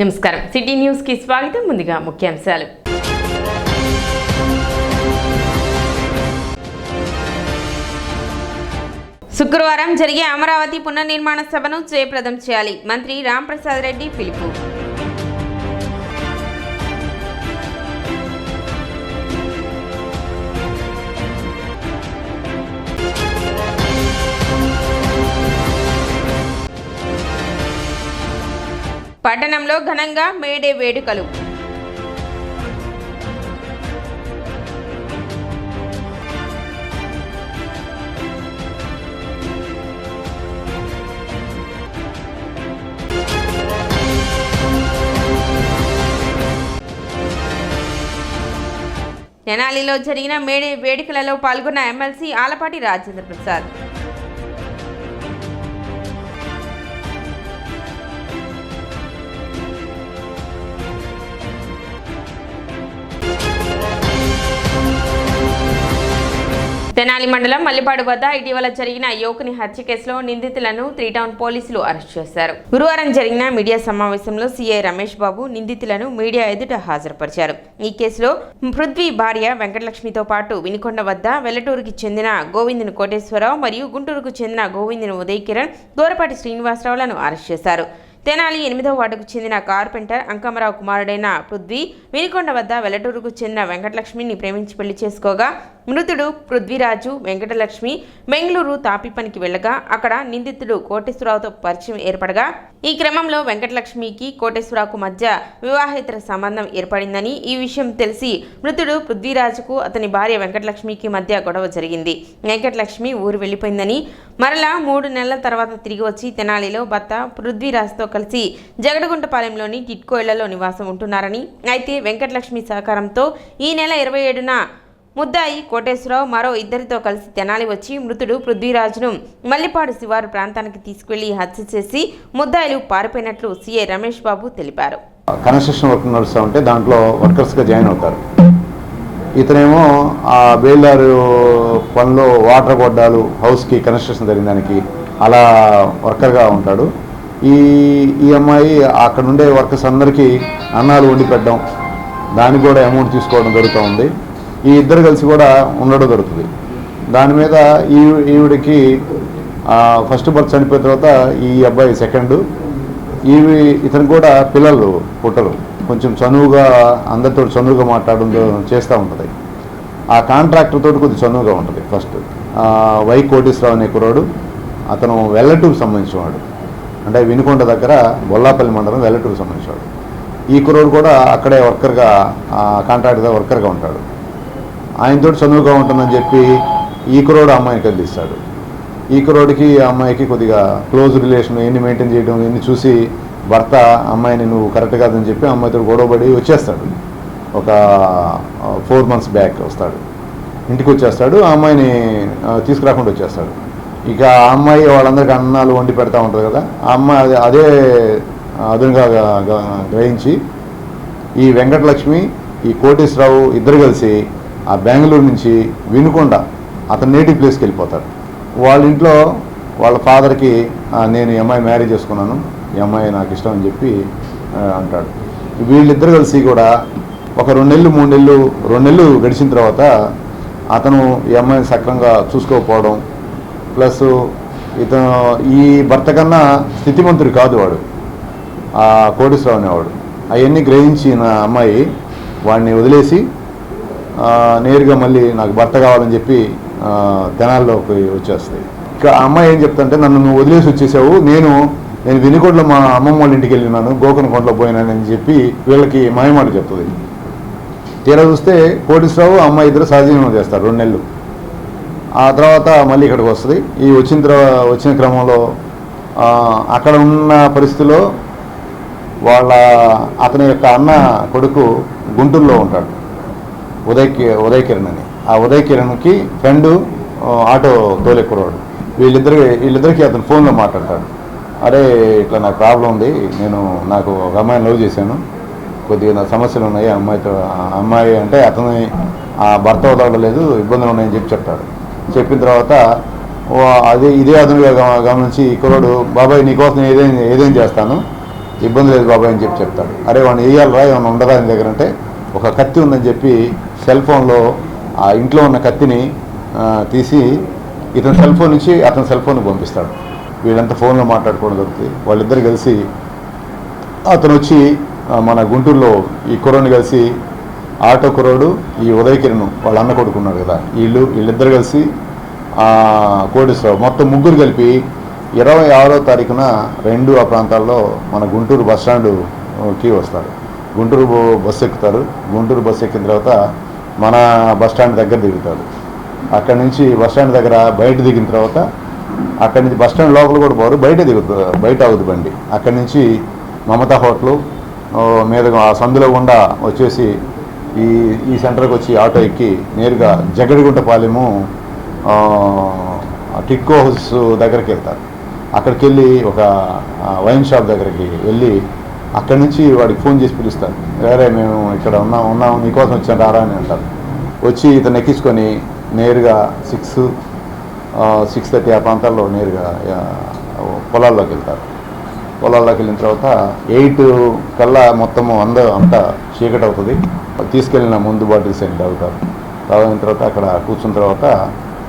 నమస్కారం city news కి స్వాగతం. ముందుగా ముఖ్యాంశాలు. శుక్రవారం జరిగే అమరావతి పునర్నిర్మాణ సభను జయప్రదం చేయాలి. మంత్రి రాంప్రసాద్ రెడ్డి పిలుపు. పట్టణంలో ఘనంగా మేడే వేడుకలు. తెనాలిలో జరిగిన మేడే వేడుకలలో పాల్గొన్న ఎమ్మెల్సీ ఆలపాటి రాజేంద్ర ప్రసాద్. తెనాలి మండలం మల్లిపాడు వద్ద ఇటీవల జరిగిన యువకుని హత్య కేసులో నిందితులను 3 టౌన్ పోలీసులు అరెస్ట్ చేశారు. గురువారం జరిగిన మీడియా సమావేశంలో సీఐ రమేష్ బాబు నిందితులను మీడియా ఎదుట హాజరుపరిచారు. ఈ కేసులో పృథ్వీ భార్య వెంకటలక్ష్మితో పాటు వినుకొండ వద్ద వెల్లటూరుకి చెందిన గోవిందుని కోటేశ్వరరావు మరియు గుంటూరుకు చెందిన గోవిందుని ఉదయ్ కిరణ్, గోరపాటి శ్రీనివాసరావులను అరెస్ట్ చేశారు. తెనాలి 8వ వార్డుకు చెందిన కార్పెంటర్ అంకమరావు కుమారుడైన పృథ్వీ వినుకొండ వద్ద వెల్లటూరుకు చెందిన వెంకటలక్ష్మిని ప్రేమించి పెళ్లి చేసుకోగా మృతుడు పృథ్వీరాజు వెంకటలక్ష్మి బెంగళూరు తాపి పనికి వెళ్ళగా అక్కడ నిందితుడు కోటేశ్వరరావుతో పరిచయం ఏర్పడగా ఈ క్రమంలో వెంకటలక్ష్మికి కోటేశ్వరరావుకు మధ్య వివాహేతర సంబంధం ఏర్పడిందని, ఈ విషయం తెలిసి మృతుడు పృథ్వీరాజుకు అతని భార్య వెంకటలక్ష్మికి మధ్య గొడవ జరిగింది. వెంకటలక్ష్మి ఊరు వెళ్లిపోయిందని, మరలా 3 నెలల తర్వాత తిరిగి వచ్చి తెనాలిలో భర్త పృథ్వీరాజుతో కలిసి జగడగుంటపాలెంలోని టిట్కో ఇళ్లలో నివాసం ఉంటున్నారని, అయితే వెంకటలక్ష్మి సహకారంతో ఈ నెల 27న ముద్దాయి కోటేశ్వరరావు మరో 2తో కలిసి తెనాలి వచ్చి మృతుడు పృథ్వీరాజును మల్లిపాడు శివారు ప్రాంతానికి తీసుకెళ్లి హత్య చేసి ముద్దాయిలు పారిపోయినట్లు సీఐ రమేష్ బాబు తెలిపారు. కన్స్ట్రక్షన్ వర్క్ నడుస్తూ ఉంటే దాంట్లో వర్కర్స్గా జాయిన్ అవుతారు. ఇతనేమో ఆ బేల్దారు పనిలో వాటర్ గొడ్డాలు హౌస్కి కన్స్ట్రక్షన్ జరిగిన దానికి అలా వర్కర్గా ఉంటాడు. ఈ అమ్మాయి అక్కడ ఉండే వర్కర్స్ అందరికీ అన్నాలు వండి పెట్టడం, దానికి కూడా అమౌంట్ తీసుకోవడం జరుగుతూ ఉంది. ఈ ఇద్దరు కలిసి కూడా ఉండడం జరుగుతుంది. దాని మీద ఈవిడికి ఫస్ట్ బర్త్ చనిపోయిన తర్వాత ఈ అబ్బాయి సెకండ్, ఇతను కూడా పిల్లలు పుట్టరు. కొంచెం చనువుగా అందరితో చనువుగా మాట్లాడడం చేస్తూ ఉంటుంది. ఆ కాంట్రాక్టర్ తోటి కొద్దిగా చనువుగా ఉంటుంది. ఫస్ట్ వై కోటేశ్వరరావు అనే కుర్రాడు, అతను వెల్లటూరుకు సంబంధించినవాడు, అంటే వినుకొండ దగ్గర బొల్లాపల్లి మండలం వెల్లటూరుకు సంబంధించినవాడు. ఈ కుర్రాడు కూడా అక్కడే వర్కర్గా కాంట్రాక్టర్ వర్కర్గా ఉంటాడు. ఆయనతో చనువుగా ఉంటుందని చెప్పి ఈ కుర్రోడు అమ్మాయిని కలిగిస్తాడు. ఈ కుర్రోడికి అమ్మాయికి కొద్దిగా క్లోజ్ రిలేషన్, ఎన్ని మెయింటైన్ చేయడం ఎన్ని చూసి భర్త అమ్మాయిని నువ్వు కరెక్ట్ కాదని చెప్పి అమ్మాయితో గొడవపడి వచ్చేస్తాడు. ఒక 4 months బ్యాక్ వస్తాడు, ఇంటికి వచ్చేస్తాడు. ఆ అమ్మాయిని తీసుకురాకుండా వచ్చేస్తాడు. ఇక ఆ అమ్మాయి వాళ్ళందరికీ అన్నాలు వండి పెడతా ఉంటుంది కదా, ఆ అమ్మాయి అదే అదునుగా గ్రహించి ఈ వెంకటలక్ష్మి ఈ కోటేశ్వరరావు ఇద్దరు కలిసి ఆ బెంగళూరు నుంచి వినుకొండ అతని నేటివ్ ప్లేస్కి వెళ్ళిపోతారు. వాళ్ళ ఇంట్లో వాళ్ళ ఫాదర్కి నేను ఈ అమ్మాయి మ్యారేజ్ చేసుకున్నాను, ఈ అమ్మాయి నాకు ఇష్టం అని చెప్పి అంటాడు. వీళ్ళిద్దరు కలిసి కూడా ఒక 2 నెలలు 3 నెలలు గడిచిన తర్వాత అతను ఈ అమ్మాయిని సక్రంగా చూసుకోకపోవడం, ప్లస్ ఇతను ఈ భర్త కన్నా స్థితిమంతుడు కాదు వాడు, ఆ కోటేశ్వరరావు అనేవాడు. అవన్నీ గ్రహించిన అమ్మాయి వాడిని వదిలేసి నేరుగా మళ్ళీ నాకు భర్త కావాలని చెప్పి తెనాల్లోకి వచ్చేస్తాయి. ఇక ఆ అమ్మాయి ఏం చెప్తుంటే, నన్ను నువ్వు వదిలేసి వచ్చేసావు, నేను వినుకొండలో మా అమ్మమ్మ వాళ్ళ ఇంటికి వెళ్ళినాను, గోకనకొండలో పోయినానని చెప్పి వీళ్ళకి మాయమాట చెప్తుంది. తీరా చూస్తే కోటేశ్వరరావు అమ్మాయి ఇద్దరు సహజీవనం చేస్తారు 2 నెలలు. ఆ తర్వాత మళ్ళీ ఇక్కడికి వస్తుంది. ఈ వచ్చిన క్రమంలో అక్కడ ఉన్న పరిస్థితిలో అతని యొక్క అన్న కొడుకు గుంటూరులో ఉంటాడు, ఉదయ్ కిరణ్ అని. ఆ ఉదయ్ కిరణ్కి ఫ్రెండు ఆటో తోలెక్కురాడు. వీళ్ళిద్దరికి అతను ఫోన్లో మాట్లాడతాడు. అరే ఇట్లా నాకు ప్రాబ్లం ఉంది, నాకు ఒక అమ్మాయిని లవ్ చేశాను, కొద్దిగా నా సమస్యలు ఉన్నాయి, అమ్మాయి అంటే అతని భర్త వదలలేదు, ఇబ్బందులు ఉన్నాయని చెప్తాడు. చెప్పిన తర్వాత ఇదే అతనుగా గమనించి కుర్రాడు, బాబాయ్ నీకోసం ఏదేం చేస్తాను, ఇబ్బంది లేదు బాబాయ్ అని చెప్పి చెప్తాడు. అరే వాడిని వేయాలరా, ఏమైనా ఉండదా అని దగ్గర అంటే ఒక కత్తి ఉందని చెప్పి సెల్ ఫోన్లో ఆ ఇంట్లో ఉన్న కత్తిని తీసి ఇతని సెల్ ఫోన్ నుంచి అతని సెల్ ఫోన్కి పంపిస్తాడు. వీళ్ళంతా ఫోన్లో మాట్లాడుకోవడం దొరుకుతుంది. వాళ్ళిద్దరు కలిసి అతను వచ్చి మన గుంటూరులో ఈ కుర్రోని కలిసి ఆటో కుర్రోడు ఈ ఉదయ్ కిరణ్ వాళ్ళ అన్న కొడుకున్నాడు కదా, వీళ్ళిద్దరు కలిసి కోటేశ్వరరావు మొత్తం ముగ్గురు కలిపి 26వ తారీఖున ఆ ప్రాంతాల్లో మన గుంటూరు బస్టాండ్కి వస్తారు. గుంటూరు బస్సు ఎక్కుతారు. గుంటూరు బస్సు ఎక్కిన తర్వాత మన బస్టాండ్ దగ్గర దిగుతారు. అక్కడి నుంచి బస్టాండ్ దగ్గర బయట దిగిన తర్వాత అక్కడి నుంచి బస్టాండ్ లోపల కూడా పోరు, బయట అవుతుంది బండి. అక్కడి నుంచి మమతా హోటల్ మీద ఆ సందులో గుండా వచ్చేసి ఈ సెంటర్కి వచ్చి ఆటో ఎక్కి నేరుగా జగడిగుంటపాలెము టిక్కో హౌస్ దగ్గరికి వెళ్తారు. అక్కడికి వెళ్ళి ఒక వైన్ షాప్ దగ్గరికి వెళ్ళి అక్కడి నుంచి వాడికి ఫోన్ చేసి పిలుస్తారు. వేరే మేము ఇక్కడ ఉన్నాము నీకోసం వచ్చాను రారా అని అంటారు. వచ్చి ఇతను ఎక్కించుకొని నేరుగా 6:30 ఆ ప్రాంతాల్లో నేరుగా పొలాల్లోకి వెళ్తారు. పొలాల్లోకి వెళ్ళిన తర్వాత 8 కల్లా మొత్తము అంతా చీకటి అవుతుంది. తీసుకెళ్ళిన ముందు బాటిల్స్ అని తాగుతారు. తాగిన తర్వాత అక్కడ కూర్చున్న తర్వాత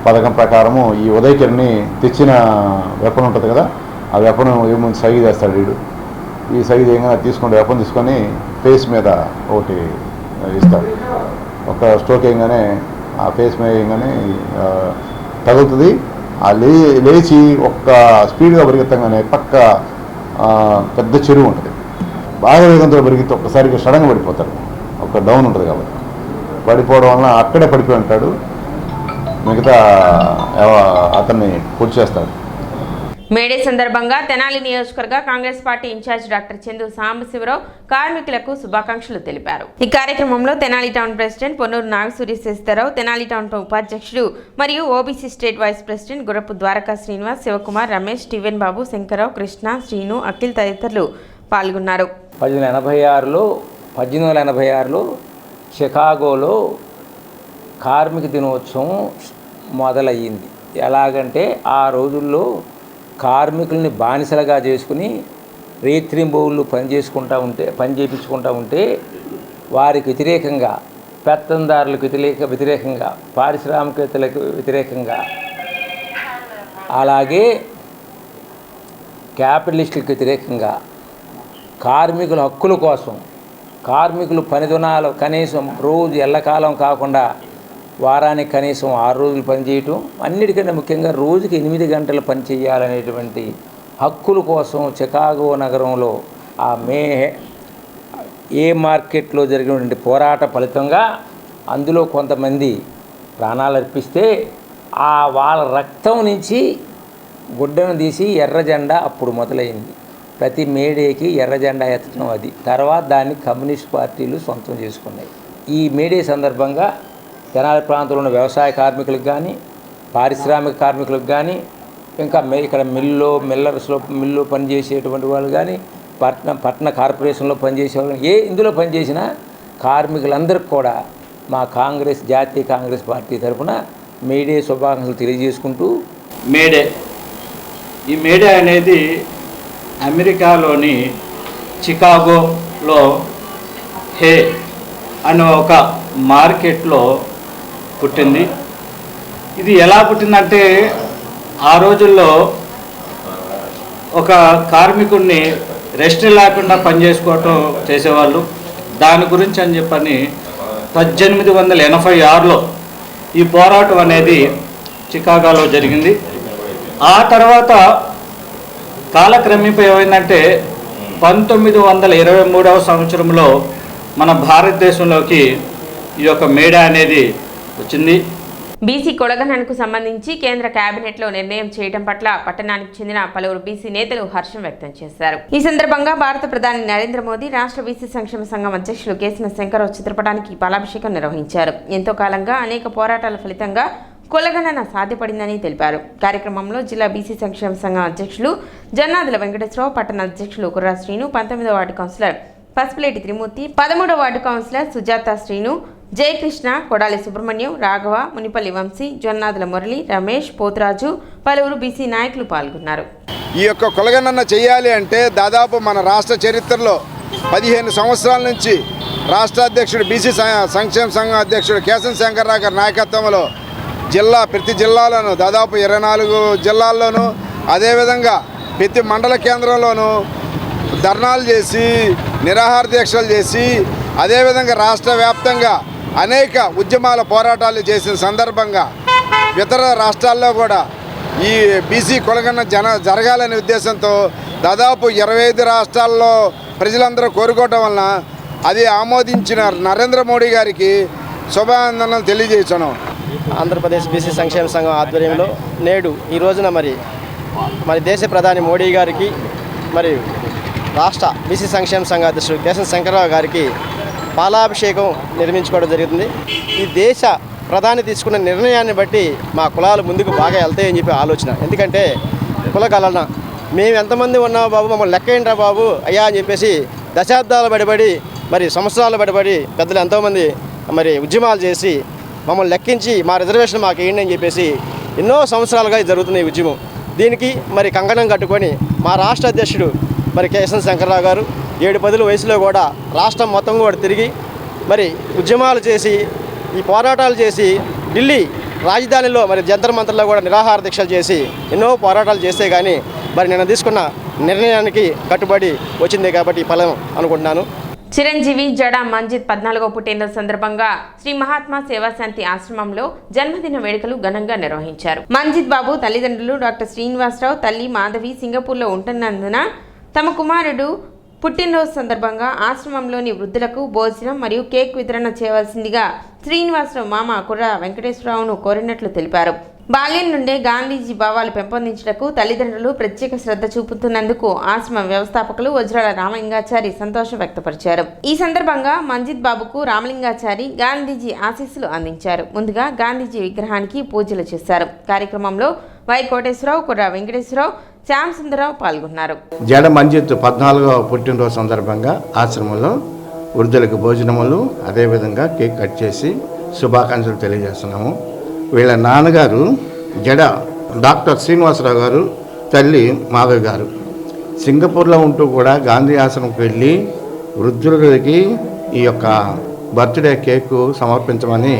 పథకం ప్రకారము ఈ ఉదయ్ కిరణ్ని తెచ్చిన వెపన్ ఉంటుంది కదా, ఆ వెపన్ ఏముంది సైగ చేస్తాడు వీడు. ఈ సైగ చేయగానే తీసుకుంటే వెపన్ తీసుకొని ఫేస్ మీద ఒకటి ఇస్తాడు. ఒక స్ట్రోక్ వేయగానే ఆ ఫేస్ మీద వేయగానే తగులుతుంది. ఆ లేచి ఒక్క స్పీడ్గా పరిగెత్తగానే పక్క పెద్ద చెరువు ఉంటుంది. బాగా వేగంతో పరిగెత్తి ఒక్కసారిగా సడన్గా పడిపోతాడు. ఒక డౌన్ ఉంటుంది కాబట్టి పడిపోవడం వలన అక్కడే పడిపోయి ఉంటాడు. మిగతా అతన్ని పూర్తి చేస్తాడు. మేడే సందర్భంగా తెనాలి నియోజకవర్గ Congress party incharge doctor Chandu Sambasivarao కార్మికులకు శుభాకాంక్షలు తెలిపారు. ఈ కార్యక్రమంలో Tenali town president Ponnuru Nagasuri Sasidhararao, Tenali town ఉపాధ్యక్షుడు మరియు OBC state vice president Gurapu Dwaraka Srinivas, Sivakumar, Ramesh, Steven Babu, Sankararao, Krishna, Srinu, Akhil తదితరులు పాల్గొన్నారు. 1886లో చికాగోలో కార్మిక దినోత్సవం మొదలయ్యింది. ఎలాగంటే ఆ రోజుల్లో కార్మికుల్ని బానిసలుగా చేసుకుని రేత్రింబౌళ్ళు పని చేయించుకుంటూ ఉంటే వారికి వ్యతిరేకంగా, పెత్తందారులకు వ్యతిరేకంగా, పారిశ్రామికవేత్తలకు వ్యతిరేకంగా, అలాగే క్యాపిటలిస్టులకు వ్యతిరేకంగా కార్మికుల హక్కుల కోసం కార్మికులు పని దినాలు కనీసం రోజు ఎల్లకాలం కాకుండా వారానికి కనీసం 6 రోజులు పనిచేయటం, అన్నిటికన్నా ముఖ్యంగా రోజుకి 8 గంటలు పని చేయాలనేటువంటి హక్కుల కోసం చికాగో నగరంలో ఆ మార్కెట్లో జరిగినటువంటి పోరాట ఫలితంగా అందులో కొంతమంది ప్రాణాలు అర్పిస్తే వాళ్ళ రక్తం నుంచి గుడ్డను తీసి ఎర్ర జెండా అప్పుడు మొదలైంది. ప్రతి మేడేకి ఎర్ర జెండా ఎత్తడం అది. తర్వాత దాన్ని కమ్యూనిస్ట్ పార్టీలు సొంతం చేసుకున్నాయి. ఈ మేడే సందర్భంగా తెనాలి ప్రాంతంలో ఉన్న వ్యవసాయ కార్మికులకు కానీ, పారిశ్రామిక కార్మికులకు కానీ, ఇంకా ఇక్కడ మిల్లు పనిచేసేటువంటి వాళ్ళు కానీ, పట్టణ కార్పొరేషన్లో పనిచేసే వాళ్ళు, ఇందులో పనిచేసిన కార్మికులందరికీ కూడా మా జాతీయ కాంగ్రెస్ పార్టీ తరఫున మేడే శుభాకాంక్షలు తెలియజేసుకుంటూ, ఈ మేడే అనేది అమెరికాలోని చికాగోలో హే అనే ఒక మార్కెట్లో పుట్టింది. ఇది ఎలా పుట్టిందంటే ఆ రోజుల్లో ఒక కార్మికుడిని రెస్ట్ లేకుండా పనిచేసుకోవటం చేసేవాళ్ళు. దాని గురించి అని చెప్పని 1886లో ఈ పోరాటం అనేది చికాగోలో జరిగింది. ఆ తర్వాత కాలక్రమేపీ ఏమైందంటే 1923వ సంవత్సరంలో మన భారతదేశంలోకి ఈ యొక్క మేడే అనేది వచ్చింది. బీసీ కులగణనకు సంబంధించి కేంద్ర కేబినెట్లో నిర్ణయం చేయడం పట్ల పట్టణానికి చెందిన పలువురు బీసీ నేతలు హర్షం వ్యక్తం చేశారు. ఈ సందర్భంగా భారత ప్రధాని నరేంద్ర మోదీ రాష్ట్ర బీసీ సంక్షేమ సంఘం అధ్యక్షులు కేసిన శంకరరావు చిత్రపటానికి పాలాభిషేకం నిర్వహించారు. ఎంతో కాలంగా అనేక పోరాటాల ఫలితంగా కులగణన సాధ్యపడిందని తెలిపారు. కార్యక్రమంలో జిల్లా బీసీ సంక్షేమ సంఘం అధ్యక్షులు జన్నాదుల వెంకటేశ్వరరావు, పట్టణ అధ్యక్షులు కుర్రా శ్రీను, 19వ వార్డు కౌన్సిలర్ పసుపులేటి త్రిమూర్తి, 13వ వార్డు కౌన్సిలర్ సుజాత శ్రీను, జయకృష్ణ, కొడాలి సుబ్రహ్మణ్యం, రాఘవ, మునిపల్లి వంశీ, జొన్నాదుల మురళి, రమేష్, పోతురాజు, పలువురు బీసీ నాయకులు పాల్గొన్నారు. ఈ యొక్క కులగణన చేయాలి అంటే దాదాపు మన రాష్ట్ర చరిత్రలో 15 సంవత్సరాల నుంచి రాష్ట్ర అధ్యక్షుడు బీసీ సంక్షేమ సంఘం అధ్యక్షుడు కేశవ శంకర్రావు గారి నాయకత్వంలో ప్రతి జిల్లాలోనూ దాదాపు 24 జిల్లాల్లోనూ అదేవిధంగా ప్రతి మండల కేంద్రంలోనూ ధర్నాలు చేసి నిరాహార దీక్షలు చేసి అదేవిధంగా రాష్ట్ర వ్యాప్తంగా అనేక ఉద్యమాల పోరాటాలు చేసిన సందర్భంగా ఇతర రాష్ట్రాల్లో కూడా ఈ బీసీ కులగణన జరగాలనే ఉద్దేశంతో దాదాపు 25 రాష్ట్రాల్లో ప్రజలందరూ కోరుకోవటం వలన అది ఆమోదించిన నరేంద్ర మోడీ గారికి శుభానందనలు తెలియజేస్తున్నాం. ఆంధ్రప్రదేశ్ బీసీ సంక్షేమ సంఘం ఆధ్వర్యంలో నేడు ఈ రోజున మరి దేశ ప్రధాని మోడీ గారికి మరి రాష్ట్ర బీసీ సంక్షేమ సంఘ అధ్యక్షుడు కేశవ శంకర్రావు గారికి పాలాభిషేకం నిర్మించుకోవడం జరుగుతుంది. ఈ దేశ ప్రధాని తీసుకున్న నిర్ణయాన్ని బట్టి మా కులాలు ముందుకు బాగా వెళ్తాయని చెప్పి ఆలోచన. ఎందుకంటే కులగణన మేము ఎంతమంది ఉన్నామో బాబు మమ్మల్ని లెక్కేయండిరా బాబు అయ్యా అని చెప్పేసి దశాబ్దాలు బడిబడి మరి సంవత్సరాలు బడిబడి పెద్దలు ఎంతోమంది మరి ఉద్యమాలు చేసి మమ్మల్ని లెక్కించి మా రిజర్వేషన్ మాకు వేయండి అని చెప్పేసి ఎన్నో సంవత్సరాలుగా జరుగుతుంది ఈ ఉద్యమం. దీనికి మరి కంకణం కట్టుకొని మా రాష్ట్ర అధ్యక్షుడు మరి కేశవ శంకర్రావు గారు 7-10 వయసులో కూడా రాష్ట్రం మొత్తం కూడా తిరిగి మరి ఉద్యమాలు చేసి ఈ పోరాటాలు చేసి ఢిల్లీ రాజధానిలో మరి జంతర్ మంతర్లో కూడా నిరాహార దీక్షలు చేసి ఎన్నో పోరాటాలు చేస్తే కానీ మరి నేను తీసుకున్న నిర్ణయానికి కట్టుబడి వచ్చింది కాబట్టి ఫలం అనుకుంటున్నాను. చిరంజీవి జడా మంజిత్ 14వ పుట్టినరోజు సందర్భంగా శ్రీ మహాత్మా సేవాశాంతి ఆశ్రమంలో జన్మదిన వేడుకలు ఘనంగా నిర్వహించారు. మంజిత్ బాబు తల్లిదండ్రులు డాక్టర్ శ్రీనివాసరావు, తల్లి మాధవి సింగపూర్లో ఉంటున్నందున తమ కుమారుడు పుట్టినరోజు సందర్భంగా ఆశ్రమంలోని వృద్ధులకు భోజనం మరియు కేక్ వితరణ చేయవలసిందిగా శ్రీనివాసరావు మామ కుర్ర వెంకటేశ్వరరావును కోరినట్లు తెలిపారు. బాల్యం నుండే గాంధీజీ భావాలు పెంపొందించటకు తల్లిదండ్రులు ప్రత్యేక శ్రద్ధ చూపుతున్నందుకు ఆశ్రమం వ్యవస్థాపకులు వజ్రాల రామలింగాచారి సంతోషం వ్యక్తపరిచారు. ఈ సందర్భంగా మంజిత్ బాబుకు రామలింగాచారి గాంధీజీ ఆశీస్సులు అందించారు. ముందుగా గాంధీజీ విగ్రహానికి పూజలు చేశారు. కార్యక్రమంలో వై కోటేశ్వరరావు, కుర్ర వెంకటేశ్వరరావు, శ్యామ్ సుందరరావు పాల్గొన్నారు. జడ మంజిత్ 14వ పుట్టినరోజు సందర్భంగా ఆశ్రమంలో వృద్ధులకు భోజనములు అదేవిధంగా కేక్ కట్ చేసి శుభాకాంక్షలు తెలియజేస్తున్నాము. వీళ్ళ నాన్నగారు జడ డాక్టర్ శ్రీనివాసరావు గారు, తల్లి మాధవి గారు సింగపూర్లో ఉంటూ కూడా గాంధీ ఆశ్రమంకి వెళ్ళి వృద్ధులకి ఈ యొక్క బర్త్డే కేకు సమర్పించమని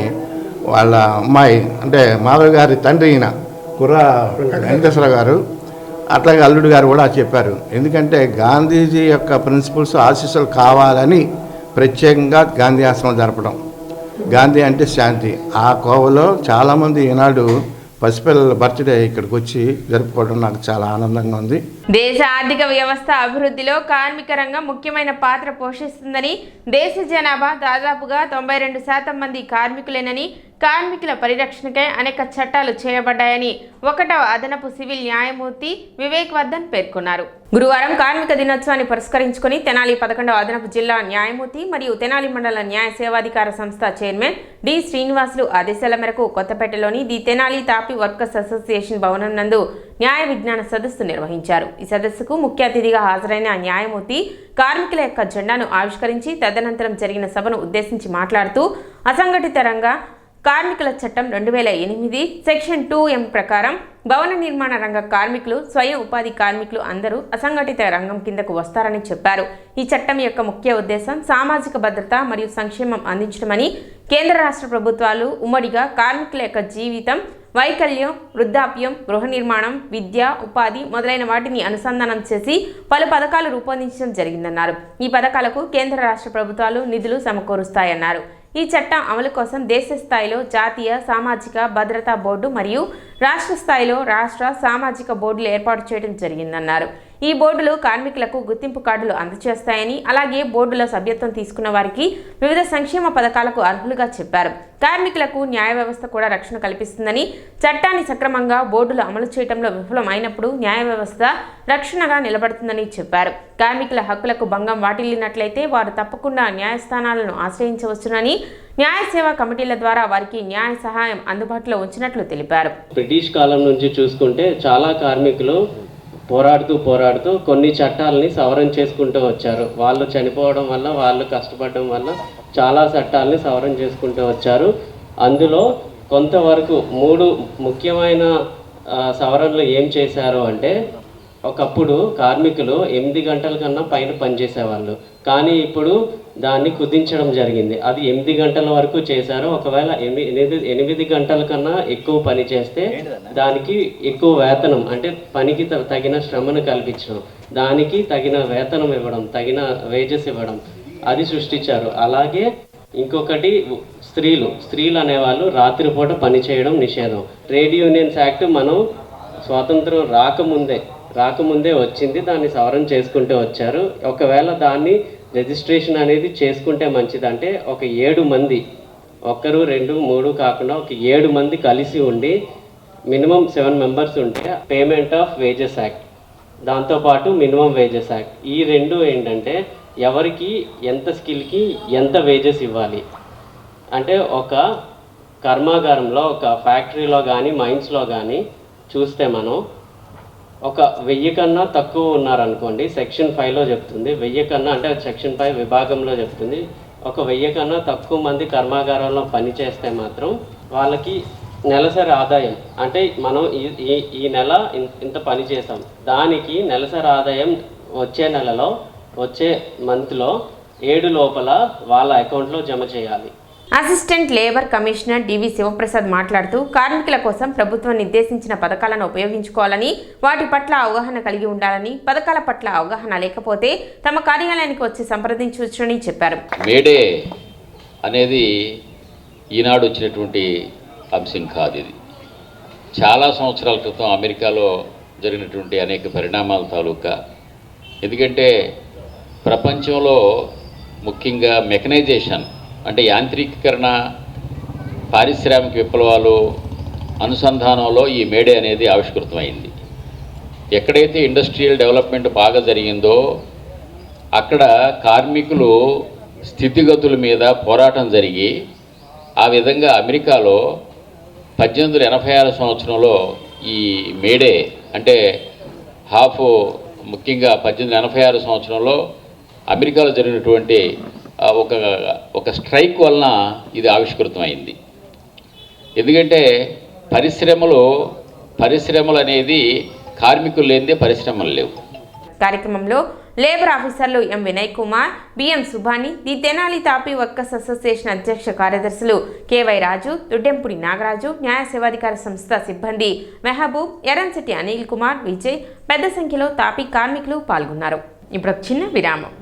వాళ్ళ అమ్మాయి అంటే మాధవి గారి తండ్రి అయిన కుర్ర వెంకటేశ్వర గారు అట్లాగే అల్లుడు గారు కూడా చెప్పారు. ఎందుకంటే గాంధీజీ యొక్క ప్రిన్సిపల్స్ ఆశీస్సులు కావాలని ప్రత్యేకంగా గాంధీ ఆశ్రమం జరపడం. గాంధీ అంటే శాంతి. ఆ కోవలో చాలామంది ఈనాడు పసిపిల్లల బర్త్డే ఇక్కడికి వచ్చి జరుపుకోవడం నాకు చాలా ఆనందంగా ఉంది. దేశ ఆర్థిక వ్యవస్థ అభివృద్ధిలో కార్మిక రంగం ముఖ్యమైన పాత్ర పోషిస్తుందని, దేశ జనాభా దాదాపుగా 92% మంది కార్మికులేనని, కార్మికుల పరిరక్షణకై అనేక చట్టాలు చేయబడ్డాయని 1వ అదనపు సివిల్ న్యాయమూర్తి వివేక్ వర్ధన్ పేర్కొన్నారు. గురువారం కార్మిక దినోత్సవాన్ని పురస్కరించుకుని తెనాలి 11వ అదనపు జిల్లా న్యాయమూర్తి మరియు తెనాలి మండల న్యాయ సేవాధికార సంస్థ చైర్మన్ డి శ్రీనివాసులు ఆదేశాల మేరకు కొత్తపేటలోని ది తెనాలి తాపీ వర్కర్స్ అసోసియేషన్ భవనం నందు న్యాయ విజ్ఞాన సదస్సు నిర్వహించారు. ఈ సదస్సుకు ముఖ్య అతిథిగా హాజరైన న్యాయమూర్తి కార్మికుల యొక్క జెండాను ఆవిష్కరించి తదనంతరం జరిగిన సభను ఉద్దేశించి మాట్లాడుతూ అసంఘటిత రంగ కార్మికుల చట్టం 2008 సెక్షన్ 2M ప్రకారం భవన నిర్మాణ రంగ కార్మికులు, స్వయం ఉపాధి కార్మికులు అందరూ అసంఘటిత రంగం కిందకు వస్తారని చెప్పారు. ఈ చట్టం యొక్క ముఖ్య ఉద్దేశం సామాజిక భద్రత మరియు సంక్షేమం అందించడమని, కేంద్ర రాష్ట్ర ప్రభుత్వాలు ఉమ్మడిగా కార్మికుల యొక్క జీవితం, వైకల్యం, వృద్ధాప్యం, గృహ నిర్మాణం, విద్య, ఉపాధి మొదలైన వాటిని అనుసంధానం చేసి పలు పథకాలు రూపొందించడం జరిగిందన్నారు. ఈ పథకాలకు కేంద్ర రాష్ట్ర ప్రభుత్వాలు నిధులు సమకూరుస్తాయన్నారు. ఈ చట్టం అమలు కోసం దేశ స్థాయిలో జాతీయ సామాజిక భద్రతా బోర్డు మరియు రాష్ట్ర స్థాయిలో రాష్ట్ర సామాజిక బోర్డులు ఏర్పాటు చేయడం జరిగిందన్నారు. ఈ బోర్డులు కార్మికులకు గుర్తింపు కార్డులు అందజేస్తాయని, అలాగే బోర్డులో సభ్యత్వం తీసుకున్న వారికి వివిధ సంక్షేమ పథకాలకు అర్హులుగా చెప్పారు. కార్మికులకు న్యాయ వ్యవస్థ కూడా రక్షణ కల్పిస్తుందని, చట్టాన్ని సక్రమంగా బోర్డులు అమలు చేయడంలో విఫలం అయినప్పుడు న్యాయ వ్యవస్థ రక్షణగా నిలబడుతుందని చెప్పారు. కార్మికుల హక్కులకు భంగం వాటిల్లినట్లయితే వారు తప్పకుండా న్యాయస్థానాలను ఆశ్రయించవచ్చునని, న్యాయ సేవా కమిటీల ద్వారా వారికి న్యాయ సహాయం అందుబాటులో ఉంచినట్లు తెలిపారు. బ్రిటిష్ కాలం నుంచి చూసుకుంటే చాలా కార్మికులు పోరాడుతూ కొన్ని చట్టాలని సవరణ చేసుకుంటూ వచ్చారు. వాళ్ళు చనిపోవడం వల్ల, వాళ్ళు కష్టపడడం వల్ల చాలా చట్టాలని సవరణ చేసుకుంటూ వచ్చారు. అందులో కొంతవరకు 3 ముఖ్యమైన సవరణలు ఏం చేశారు అంటే, ఒకప్పుడు కార్మికులు 8 గంటల కన్నా పైన పనిచేసేవాళ్ళు, కానీ ఇప్పుడు దాన్ని కుదించడం జరిగింది. అది 8 గంటల వరకు చేశారు. ఒకవేళ 8 గంటల కన్నా ఎక్కువ పని చేస్తే దానికి ఎక్కువ వేతనం, అంటే పనికి తగిన శ్రమను కల్పించడం, దానికి తగిన వేతనం ఇవ్వడం, తగిన వేజెస్ ఇవ్వడం, అది సృష్టించారు. అలాగే ఇంకొకటి స్త్రీలు అనేవాళ్ళు రాత్రిపూట పని చేయడం నిషేధం. ట్రేడ్ యూనియన్స్ యాక్ట్ మనం స్వాతంత్రం రాకముందే వచ్చింది, దాన్ని సవరణ చేసుకుంటూ వచ్చారు. ఒకవేళ దాన్ని రిజిస్ట్రేషన్ అనేది చేసుకుంటే మంచిది. అంటే ఒక 7 మంది, 1, 2, 3 కాకుండా ఒక 7 మంది కలిసి ఉండి మినిమం 7 మెంబర్స్ ఉంటే పేమెంట్ ఆఫ్ వేజెస్ యాక్ట్, దాంతోపాటు మినిమం వేజెస్ యాక్ట్, ఈ 2 ఏంటంటే ఎవరికి ఎంత స్కిల్కి ఎంత వేజెస్ ఇవ్వాలి. అంటే ఒక కర్మాగారంలో, ఒక ఫ్యాక్టరీలో కానీ మైన్స్లో కానీ చూస్తే మనం ఒక 1000 కన్నా తక్కువ ఉన్నారనుకోండి, సెక్షన్ 5లో చెప్తుంది. 1000 కన్నా అంటే సెక్షన్ 5 విభాగంలో చెప్తుంది. ఒక 1000 కన్నా తక్కువ మంది కర్మాగారంలో పనిచేస్తే మాత్రం వాళ్ళకి నెలసరి ఆదాయం, అంటే మనం ఈ నెల ఇంత పని చేసాం, దానికి నెలసరి ఆదాయం వచ్చే మంత్లో 7 లోపల వాళ్ళ అకౌంట్లో జమ చేయాలి. అసిస్టెంట్ లేబర్ కమిషనర్ డివి శివప్రసాద్ మాట్లాడుతూ కార్మికుల కోసం ప్రభుత్వం నిర్దేశించిన పథకాలను ఉపయోగించుకోవాలని, వాటి పట్ల అవగాహన కలిగి ఉండాలని, పథకాల పట్ల అవగాహన లేకపోతే తమ కార్యాలయానికి వచ్చి సంప్రదించవచ్చని చెప్పారు. మేడే అనేది ఈనాడు వచ్చినటువంటి అంశం కాదు. ఇది చాలా సంవత్సరాల క్రితం అమెరికాలో జరిగినటువంటి అనేక పరిణామాల తాలూకా. ఎందుకంటే ప్రపంచంలో ముఖ్యంగా మెకనైజేషన్ అంటే యాంత్రీకరణ, పారిశ్రామిక విప్లవాలు అనుసంధానంలో ఈ మేడే అనేది ఆవిష్కృతమైంది. ఎక్కడైతే ఇండస్ట్రియల్ డెవలప్మెంట్ బాగా జరిగిందో అక్కడ కార్మికులు స్థితిగతుల మీద పోరాటం జరిగి ఆ విధంగా అమెరికాలో 1886 సంవత్సరంలో ఈ మేడే అంటే ముఖ్యంగా 1886 సంవత్సరంలో అమెరికాలో జరిగినటువంటి ఒక స్ట్రైక్ వలన ఇది ఆవిష్కృతమైంది. ఎందుకంటే పరిశ్రమలు అనేది కార్మికులు లేనిదే పరిశ్రమలు లేవు. కార్యక్రమంలో లేబర్ ఆఫీసర్లు M Vinay Kumar, BM Subhani, the Tenali తాపీ వర్కర్స్ అసోసియేషన్ అధ్యక్ష కార్యదర్శులు కెవై రాజు, దుడ్డెంపుడి నాగరాజు, న్యాయ సేవాధికార సంస్థ సిబ్బంది మెహబూబ్, ఎర్రంశెట్టి అనిల్ కుమార్, విజయ్, పెద్ద సంఖ్యలో తాపీ కార్మికులు పాల్గొన్నారు. ఇప్పుడు చిన్న విరామం.